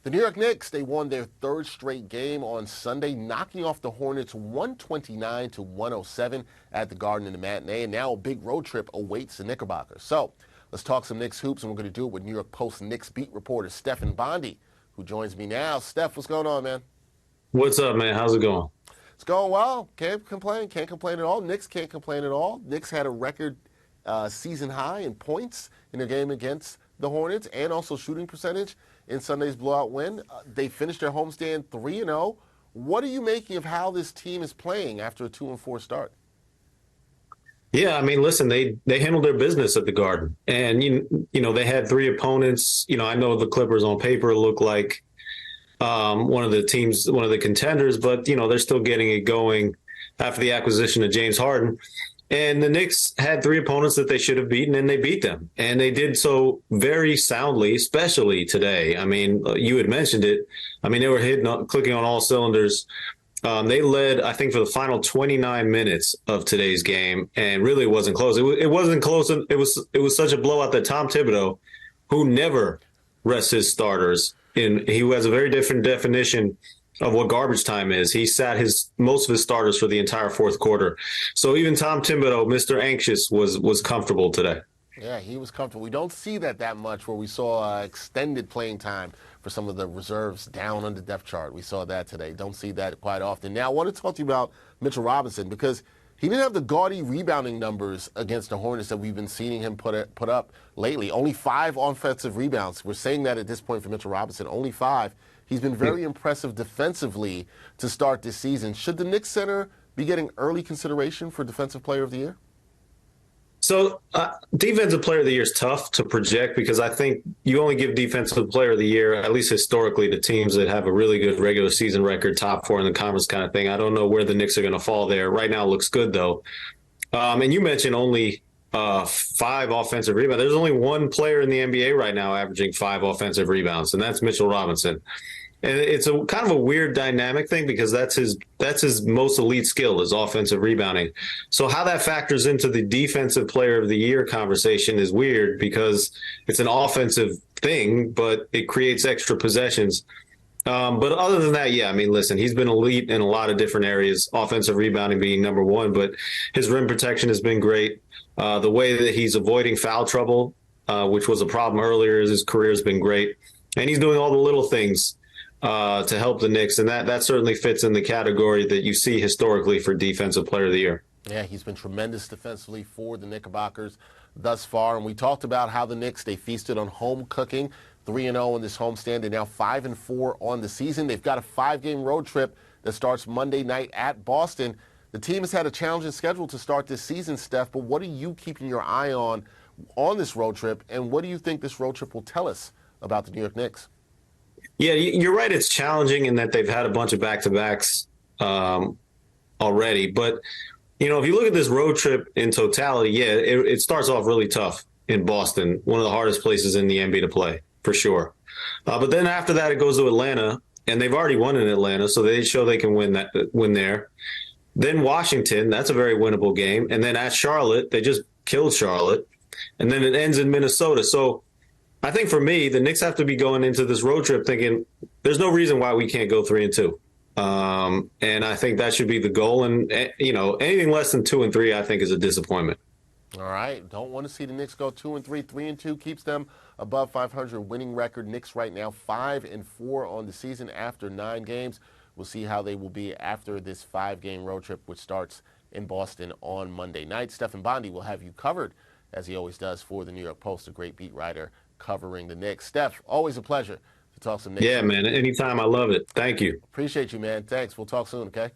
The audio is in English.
The New York Knicks, they won their third straight game on Sunday, knocking off the Hornets 129 to 107 at the Garden in the matinee, and now a big road trip awaits the Knickerbockers. So let's talk some Knicks hoops, and we're going to do it with New York Post Knicks beat reporter Stefan Bondi, who joins me now. Steph, what's going on, man? What's up, man? How's it going? It's going well. Can't complain. Can't complain at all. Knicks can't complain at all. Knicks had a record season high in points in their game against the Hornets and also shooting percentage in Sunday's blowout win. They finished their homestand 3-0. What are you making of how this team is playing after a 2-4 start? Yeah, I mean, listen, they handled their business at the Garden, and you know they had three opponents. You know, I know the Clippers on paper look like one of the teams, one of the contenders, but you know they're still getting it going after the acquisition of James Harden. And the Knicks had three opponents that they should have beaten, and they beat them. And they did so very soundly, especially today. I mean, you had mentioned it. I mean, they were clicking on all cylinders. They led, I think, for the final 29 minutes of today's game, and really it wasn't close. It wasn't close. It was such a blowout that Tom Thibodeau, who never rests his starters, and he has a very different definition of what garbage time is. He sat most of his starters for the entire fourth quarter. So even Tom Thibodeau, Mr. Anxious, was comfortable today. Yeah, he was comfortable. We don't see that much where we saw extended playing time for some of the reserves down on the depth chart. We saw that today. Don't see that quite often. Now, I want to talk to you about Mitchell Robinson because he didn't have the gaudy rebounding numbers against the Hornets that we've been seeing him put up lately. Only 5 offensive rebounds. We're saying that at this point for Mitchell Robinson, only 5. He's been very impressive defensively to start this season. Should the Knicks center be getting early consideration for Defensive Player of the Year? So Defensive Player of the Year is tough to project because I think you only give Defensive Player of the Year, at least historically, to teams that have a really good regular season record, top 4 in the conference kind of thing. I don't know where the Knicks are going to fall there. Right now it looks good, though. And you mentioned only 5 offensive rebounds. There's only one player in the NBA right now averaging 5 offensive rebounds, and that's Mitchell Robinson. And it's a kind of a weird dynamic thing because that's his most elite skill is offensive rebounding. So how that factors into the Defensive Player of the Year conversation is weird because it's an offensive thing, but it creates extra possessions. But other than that, yeah, I mean, listen, he's been elite in a lot of different areas, offensive rebounding being number one, but his rim protection has been great. The way that he's avoiding foul trouble, which was a problem earlier in his career, has been great. And he's doing all the little things to help the Knicks, and that certainly fits in the category that you see historically for Defensive Player of the Year. Yeah, he's been tremendous defensively for the Knickerbockers thus far, and we talked about how the Knicks, they feasted on home cooking, 3-0 in this homestand. They're now 5-4 on the season. They've got a 5-game road trip that starts Monday night at Boston. The team has had a challenging schedule to start this season, Steph, but what are you keeping your eye on this road trip, and what do you think this road trip will tell us about the New York Knicks? Yeah, you're right. It's challenging in that they've had a bunch of back-to-backs already. But, you know, if you look at this road trip in totality, yeah, it starts off really tough in Boston, one of the hardest places in the NBA to play, for sure. But then after that, it goes to Atlanta, and they've already won in Atlanta, so they show they can win there. Then Washington, that's a very winnable game. And then at Charlotte, they just killed Charlotte. And then it ends in Minnesota. So I think for me, the Knicks have to be going into this road trip thinking there's no reason why we can't go 3-2. And I think that should be the goal. And, you know, anything less than 2-3, I think, is a disappointment. All right. Don't want to see the Knicks go 2-3. 3-2 keeps them above 500 winning record. Knicks right now 5-4 on the season after 9 games. We'll see how they will be after this 5-game road trip, which starts in Boston on Monday night. Stefan Bondi will have you covered, as he always does, for the New York Post, a great beat writer covering the Knicks. Steph, always a pleasure to talk some Knicks. Yeah, man. Anytime. I love it. Thank you. Appreciate you, man. Thanks. We'll talk soon, okay?